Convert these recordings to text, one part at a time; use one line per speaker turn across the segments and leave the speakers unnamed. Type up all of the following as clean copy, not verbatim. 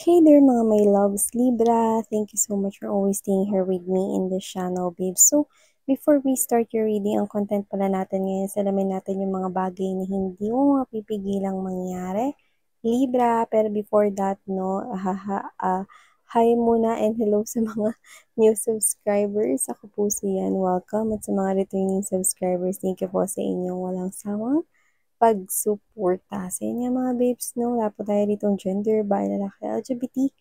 Hey there mga my loves, Libra. Thank you so much for always staying here with me in this channel, babes. So, before we start your reading, ang content pala natin ngayon, salamin natin yung mga bagay na hindi mo mapipigilang mangyari. Libra, pero before that, no, hi muna and hello sa mga new subscribers. Ako po si Yan, welcome. At sa mga returning subscribers, thank you po sa inyong walang sawang pagsuporta sa inyo mga babes, no? Wala po tayo ditong gender, bi, lalaki, LGBT,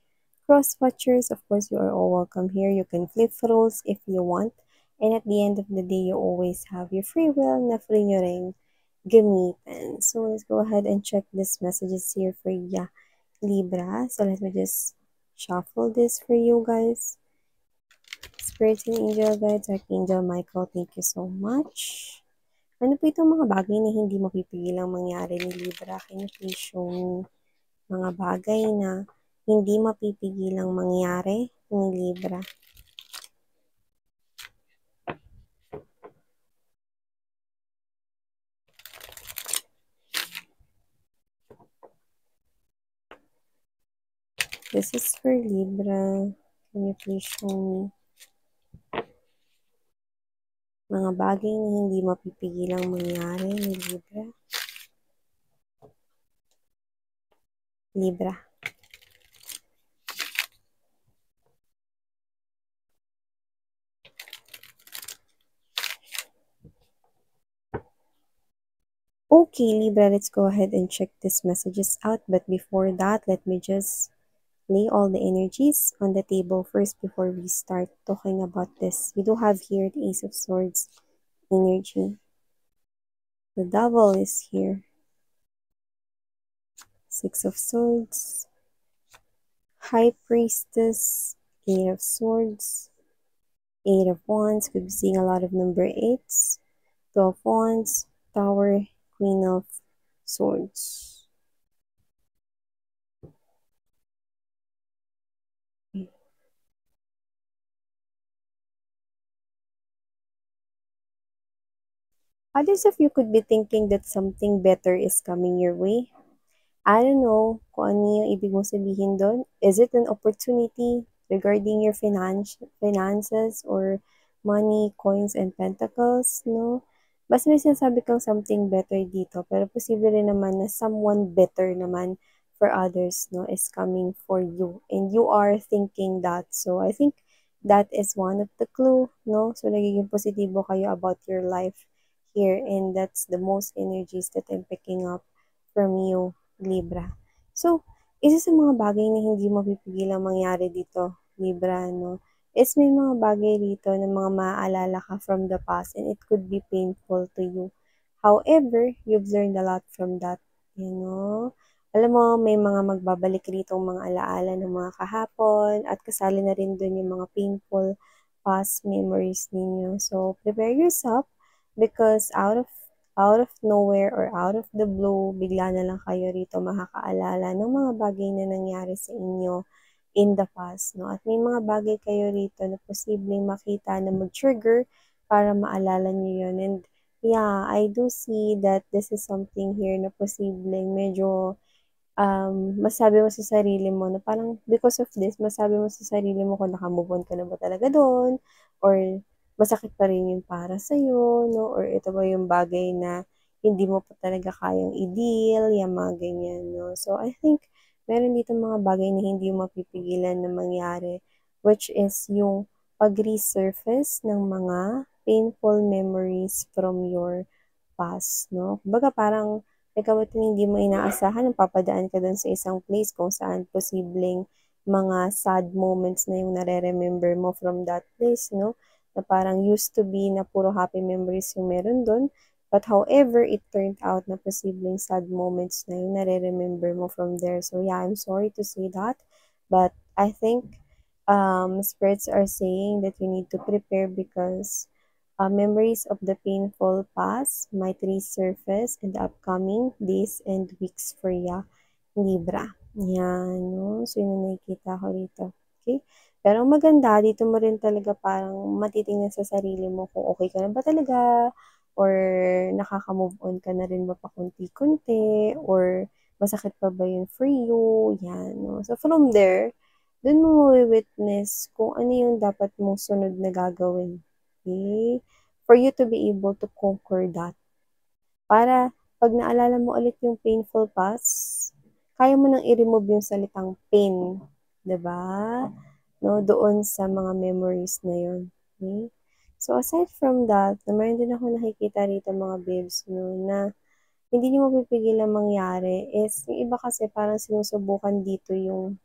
cross-watchers. Of course, you are all welcome here. You can flip roles if you want. And at the end of the day, you always have your free will na free nyo rin gamitin. So, let's go ahead and check these messages here for ya, Libra. So, let me just shuffle this for you guys. Spirit and Angel Guides, Archangel Michael, thank you so much. Ano po itong mga bagay na hindi mapipigilang mangyari ni Libra? Can you please show me mga bagay na hindi mapipigilang mangyari ni Libra? This is for Libra. Can you please show me mga bagay na hindi mapipigilang mangyari ni Libra? Libra. Okay, Libra, let's go ahead and check these messages out. But before that, let me just lay all the energies on the table first before we start talking about this. We do have here the Ace of Swords energy. The Devil is here. Six of Swords. High Priestess. Eight of Swords. Eight of Wands. Could be seeing a lot of number eights. Two of Wands. Tower. Queen of Swords. Others of you could be thinking that something better is coming your way. I don't know kung ano yung ibig mong sabihin doon. Is it an opportunity regarding your finances or money, coins, and pentacles? No? Basta may sinasabi kang something better dito. Pero posible rin naman na someone better naman for others no, is coming for you. And you are thinking that. So I think that is one of the clue. No? So nagiging positibo kayo about your life here. And that's the most energies that I'm picking up from you, Libra. So, isa sa mga bagay na hindi mapipigilang mangyari dito, Libra, no, is may mga bagay dito na mga maaalala ka from the past and it could be painful to you. However, you've learned a lot from that, you know. Alam mo, may mga magbabalik rito mga alaala ng mga kahapon at kasali na rin dun yung mga painful past memories ninyo. So, prepare yourself because out of nowhere or out of the blue, bigla na lang kayo rito makakaalala ng mga bagay na nangyari sa inyo in the past, no? At may mga bagay kayo rito na posibleng makita na mag-trigger para maalala niyo yun. And yeah, I do see that this is something here na posibleng medyo masabi mo sa sarili mo na parang because of this, masabi mo sa sarili mo kung naka-move on ka na ba talaga doon or masakit pa rin yun para sa'yo, no? Or ito ba yung bagay na hindi mo pa talaga kayang i-deal, yung mga ganyan, no? So, I think meron dito mga bagay na hindi mo mapipigilan na mangyari, which is yung pag-resurface ng mga painful memories from your past, no? Kumbaga parang ikaw at hindi mo inaasahan, papadaan ka dun sa isang place kung saan posibleng mga sad moments na yung nare-remember mo from that place, no? Na parang used to be na puro happy memories yung meron dun. But however, it turned out na posibleng sad moments na yung nare-remember mo from there. So yeah, I'm sorry to say that. But I think spirits are saying that you need to prepare because memories of the painful past might resurface in the upcoming days and weeks for ya, Libra. Yan, no? So, yun yung nakikita ko dito. Okay? Pero maganda, dito mo rin talaga parang matitingnan sa sarili mo kung okay ka na ba talaga or nakaka-move on ka na rin ba pa kunti-kunti or Masakit pa ba yun for you? Yan, no? So, from there, dun mo witness kung ano yung dapat mong sunod na gagawin. Okay? For you to be able to conquer that. Para pag naalala mo ulit yung painful past, kaya mo nang i-remove yung salitang pain, 'di ba? No, doon sa mga memories na yun. Okay? So aside from that, na meron din ako nakikita rito mga babes, no, na hindi niyo mapipigilan mangyari is yung iba kasi parang sinusubukan dito yung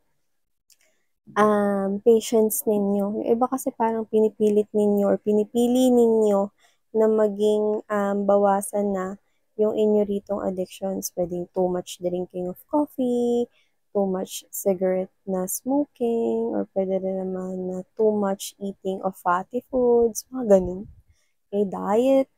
patience ninyo. Yung iba kasi parang pinipilit ninyo or pinipili ninyo na maging bawasan na yung inyo ritong addictions. Pwedeng too much drinking of coffee, too much cigarette na smoking, or pwede rin naman na too much eating of fatty foods, mga ganun. Okay, diet,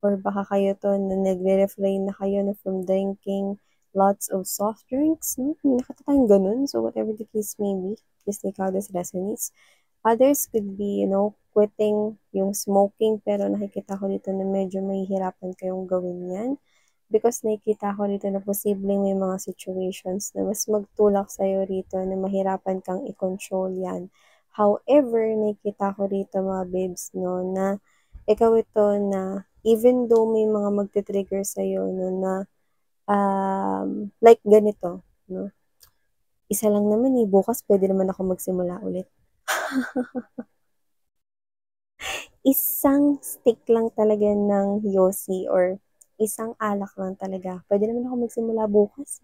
or baka kayo to na nagre-refrain na kayo na from drinking lots of soft drinks, no? May nakita tayong ganun. So, whatever the case may be, please take how this resonates. Others could be, quitting yung smoking, pero nakikita ko dito na medyo mahihirapan kayong gawin yan. Because nakikita ko dito na posibleng may mga situations na mas magtulak sa'yo rito na mahirapan kang i-control yan. However, nakikita ko rito mga babes, no, na ikaw ito na even though may mga magte-trigger sa'yo, no, na like ganito, no, isa lang naman eh, bukas pwede naman ako magsimula ulit. Isang stick lang talaga ng yosi or isang alak lang talaga. Pwede naman ako magsimula bukas.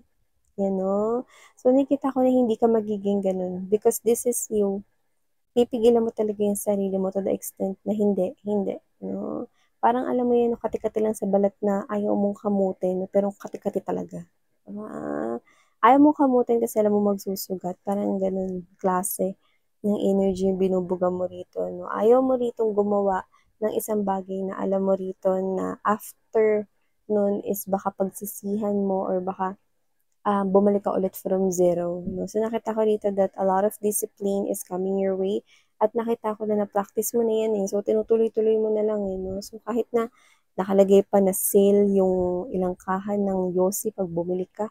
Yan, no? So, nakikita ko na hindi ka magiging ganun because this is you. Pipigilan mo talaga yung sarili mo to the extent na hindi, no? Parang alam mo yan, no, kati-kati lang sa balat na ayaw mong kamutin, no? Pero kati-kati talaga. Ayaw mong kamutin kasi alam mo magsusugat. Parang ganun klase ng energy yung binubuga mo rito, no? Ayaw mo ritong gumawa ng isang bagay na alam mo rito na after nun is baka pagsisihan mo or baka bumalik ka ulit from zero. No? So, nakita ko dito that a lot of discipline is coming your way. At nakita ko na na-practice mo na yan eh. So, tinutuloy-tuloy mo na lang eh. No? So, kahit na nakalagay pa na sale yung ilang kahan ng Yossi pag bumili ka,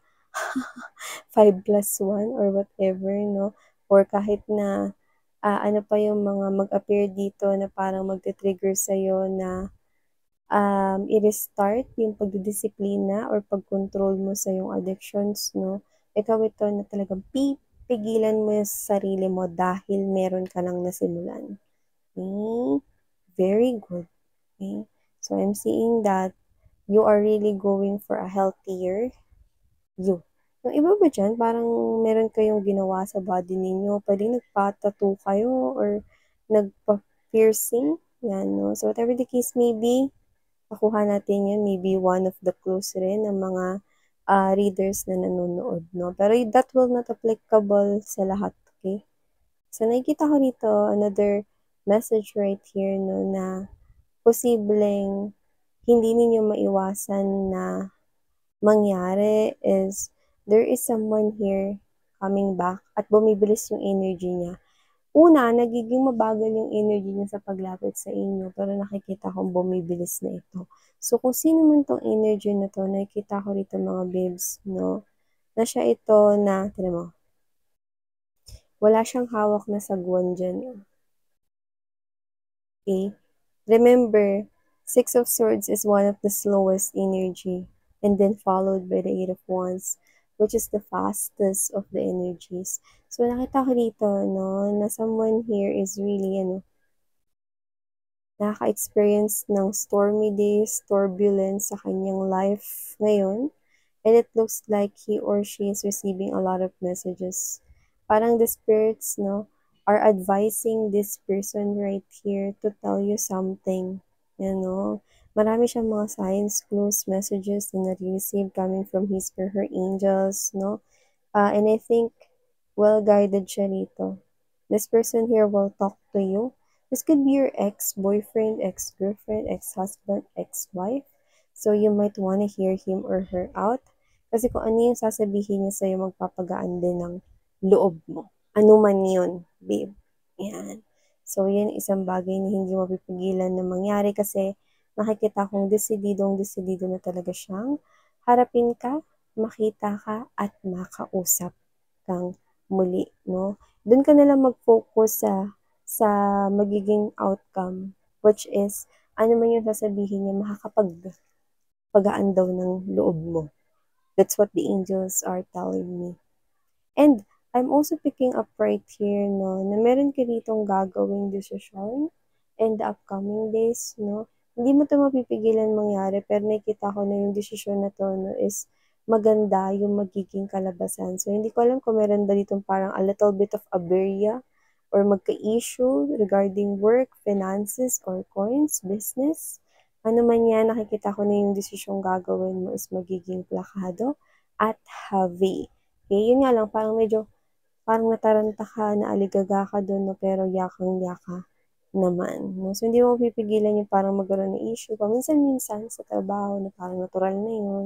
5 plus 1 or whatever, no? Or kahit na ano pa yung mga mag-appear dito na parang magte-trigger sa'yo na i-restart yung pagdidisiplina or pag-control mo sa yung addictions, no? Ikaw ito na talagang pipigilan mo yung sarili mo dahil meron ka lang nasimulan. Okay? Very good. Okay? So, I'm seeing that you are really going for a healthier you. Yung iba ba dyan, parang meron kayong ginawa sa body ninyo, pwedeng nagpa-tattoo kayo or nagpa-piercing, yan, no? So, whatever the case may be, makuha natin yun, maybe one of the clues rin ng mga readers na nanonood, no? Pero that will not applicable sa lahat, okay? So, nakikita ko dito, another message right here, no, na posibleng hindi ninyo maiwasan na mangyari is there is someone here coming back at bumibilis yung energy niya. Una, nagiging mabagal yung energy niya sa paglapit sa inyo, pero nakikita kong bumibilis na ito. So, kung sino man tong energy na to, nakikita ko rito mga babes, no, na siya ito na, tira mo, wala siyang hawak na sagwan dyan. Okay? Remember, Six of Swords is one of the slowest energy, and then followed by the Eight of Wands, which is the fastest of the energies. So, nakita ko dito, no, na someone here is really, nakaka-experience ng stormy days, turbulence sa kanyang life ngayon. And it looks like he or she is receiving a lot of messages. Parang the spirits, no, are advising this person right here to tell you something. Marami siyang mga signs, clues, messages na nare-receive coming from his or her angels, no? And I think well-guided siya rito. This person here will talk to you. This could be your ex-boyfriend, ex-girlfriend, ex-husband, ex-wife. So you might want to hear him or her out. Kasi kung ano yung sasabihin niya sa'yo, magpapagaan din ng loob mo. Ano man yun, babe. Yan. So, yan isang bagay na hindi mapipigilan na mangyari kasi nakikita kong desididong-desidido na talaga siyang harapin ka makita ka at makausap kang muli, no? Do'n ka na lang mag-focus sa magiging outcome, which is ano man yung sasabihin niya makakapagpagaan daw ng loob mo. That's what the angels are telling me. And I'm also picking up right here, no, na meron ka ditong gagawing desisyon in the upcoming days, no. Hindi mo 'to mapipigilan mangyari, pero nakikita ko na yung desisyon na 'to, no, is maganda yung magiging kalabasan. So, hindi ko alam kung meron ba ditong parang a little bit of aberya or magka-issue regarding work, finances, or coins, business. Ano man yan, nakikita ko na yung desisyong gagawin mo is magiging plakado at heavy. Okay, yun nga lang, parang nataranta ka, naaligaga ka dun, no, pero yakang-yaka naman, no. So, hindi mo mapipigilan yung parang magkaroon ng issue paminsan-minsan sa trabaho na parang natural na yun,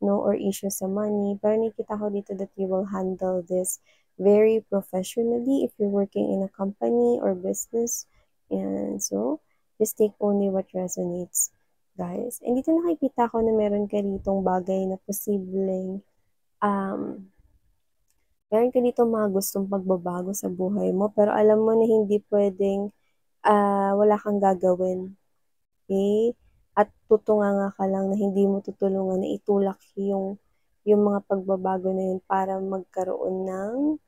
no, or issue sa money. Pero nakikita ko dito that you will handle this very professionally if you're working in a company or business. And so, just take only what resonates, guys. And dito nakikita ko na meron ka ditong bagay na posibleng meron ka ditong mga gustong pagbabago sa buhay mo, pero alam mo na hindi puwedeng, wala kang gagawin, okey? At tutunganga ka lang na hindi mo tutulungan na itulak yung mga pagbabago na yun para magkaroon ng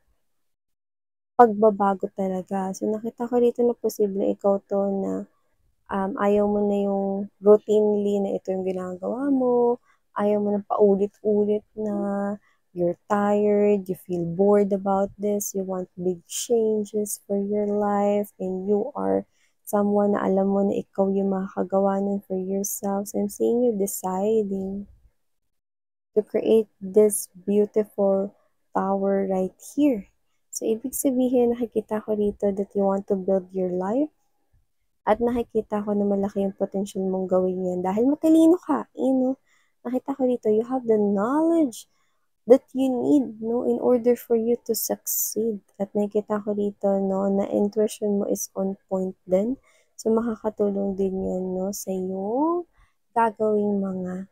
pagbabago talaga. So, nakita ko dito na posibleng ikaw 'to na ayaw mo na yung routinely na ito yung ginagawa mo, ayaw mo ng paulit-ulit na you're tired, you feel bored about this, you want big changes for your life, and you are someone na alam mo na ikaw yung makakagawa nun for yourself. So, I'm seeing you deciding to create this beautiful tower right here. So, ibig sabihin, nakikita ko dito that you want to build your life at nakikita ko na malaki yung potential mong gawin yan dahil matalino ka, nakita ko dito, you have the knowledge that you need, no, in order for you to succeed. At nakikita ko dito, no, na intuition mo is on point din. So, makakatulong din yan, no, sa iyong gagawing mga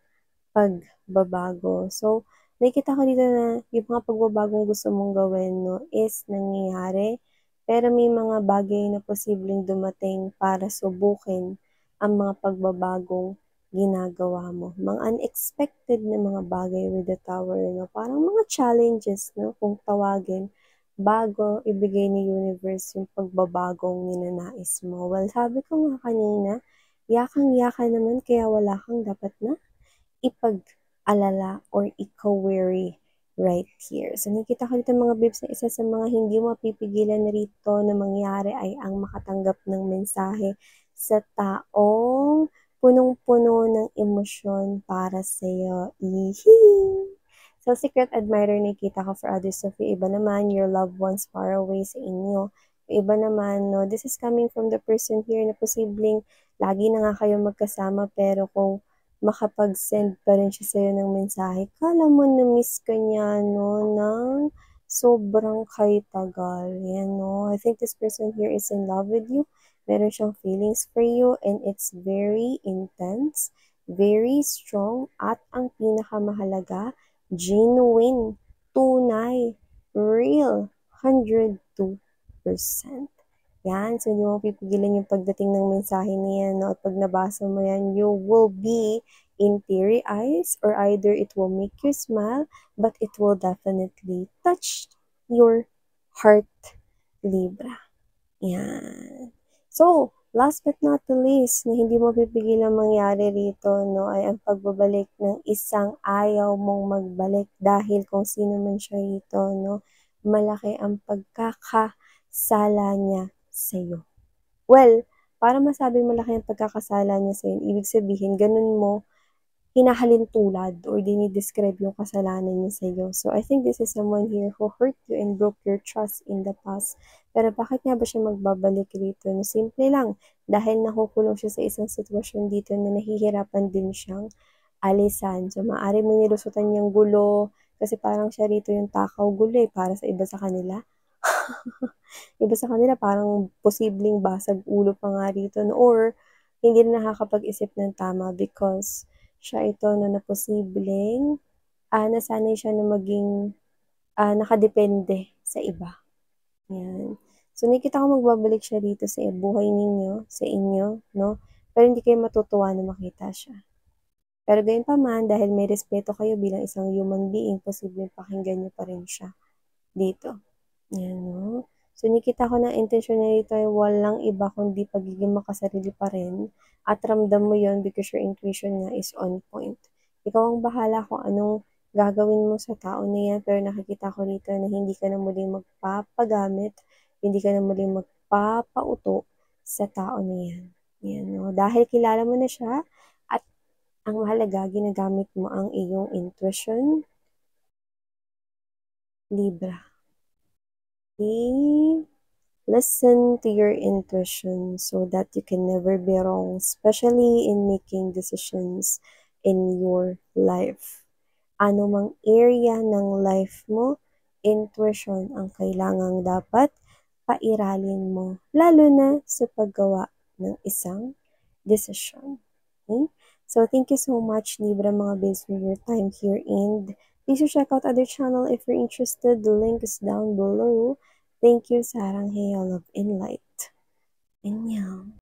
pagbabago. So, nakikita ko dito na yung mga pagbabagong gusto mong gawin, no, is nangyayari, pero may mga bagay na posibleng dumating para subukin ang mga pagbabagong ginagawa mo. Mga unexpected na mga bagay with the tower, no, parang mga challenges, no, kung tawagin, bago ibigay ni universe yung pagbabagong ninanais mo. Well, sabi ko nga kanina, yakang-yaka naman kaya wala kang dapat na ipag-alala or ika-worry right here. So, nakita ko dito mga babes na isa sa mga hindi mapipigilan na rito na mangyari ay ang makatanggap ng mensahe sa taong punong-puno ng emosyon para sa'yo. Ihi! So, secret admirer nakita ko for others of you. Iba naman, your loved ones far away sa inyo. Iba naman, no, this is coming from the person here na posibleng lagi na nga kayo magkasama pero kung makapag-send pa rin siya sa'yo ng mensahe, akala mo na-miss ka niya, no, ng sobrang kay tagal. Yan, no. I think this person here is in love with you. Meron siyang feelings for you and it's very intense, very strong, at ang pinakamahalaga, genuine, tunay, real, 102%. Yan, so hindi mo pipigilan yung pagdating ng mensahe niya, no? At pag nabasa mo yan, you will be in teary eyes or either it will make you smile, but it will definitely touch your heart, Libra. Yan. So, last but not the least, na hindi mo pipigilan mangyari rito, no, ay ang pagbabalik ng isang ayaw mong magbalik dahil kung sino man siya rito, no, malaki ang pagkakasala niya sa'yo. Well, para masabing malaki ang pagkakasala niya sa'yo, ibig sabihin, ganun mo hinahalin tulad or dinidescribe yung kasalanan niya sa'yo. So, I think this is someone here who hurt you and broke your trust in the past. Pero bakit nga ba siya magbabalik rito? No, simple lang. Dahil nakukulong siya sa isang sitwasyon dito na nahihirapan din siyang alisan. So, maaari mo nilusutan niyang gulo kasi parang siya rito yung takaw gulo para sa iba sa kanila. Iba sa kanila parang posibleng basag ulo pa nga rito, no? Or hindi na nakakapag-isip ng tama because siya ito, no, na posibleng nasanay siya na maging nakadepende sa iba. Yan. So, nakikita ko magbabalik siya dito sa buhay ninyo, sa inyo, no? Pero hindi kayo matutuwa na makita siya. Pero gayon pa man, dahil may respeto kayo bilang isang human being, posibleng pakinggan niyo pa rin siya dito. Yan, no? So, nakita ko na intention niya dito ay walang iba kundi pagiging makasarili pa rin. At ramdam mo yon because your intuition nga is on point. Ikaw ang bahala kung anong gagawin mo sa tao na yan, pero nakikita ko dito na hindi ka na muling magpapagamit, hindi ka na muling magpapauto sa tao na yan. Yan, no? Dahil kilala mo na siya, at ang mahalaga, ginagamit mo ang iyong intuition, Libra. Okay? Listen to your intuition so that you can never be wrong, especially in making decisions in your life. Ano mang area ng life mo, intuition ang kailangang dapat pairalin mo, lalo na sa paggawa ng isang decision. Okay? So, thank you so much, Libra, mga babes, for your time here. And please check out other channel if you're interested. The link is down below. Thank you, Sarang Hey, Love and Light. Annyeong.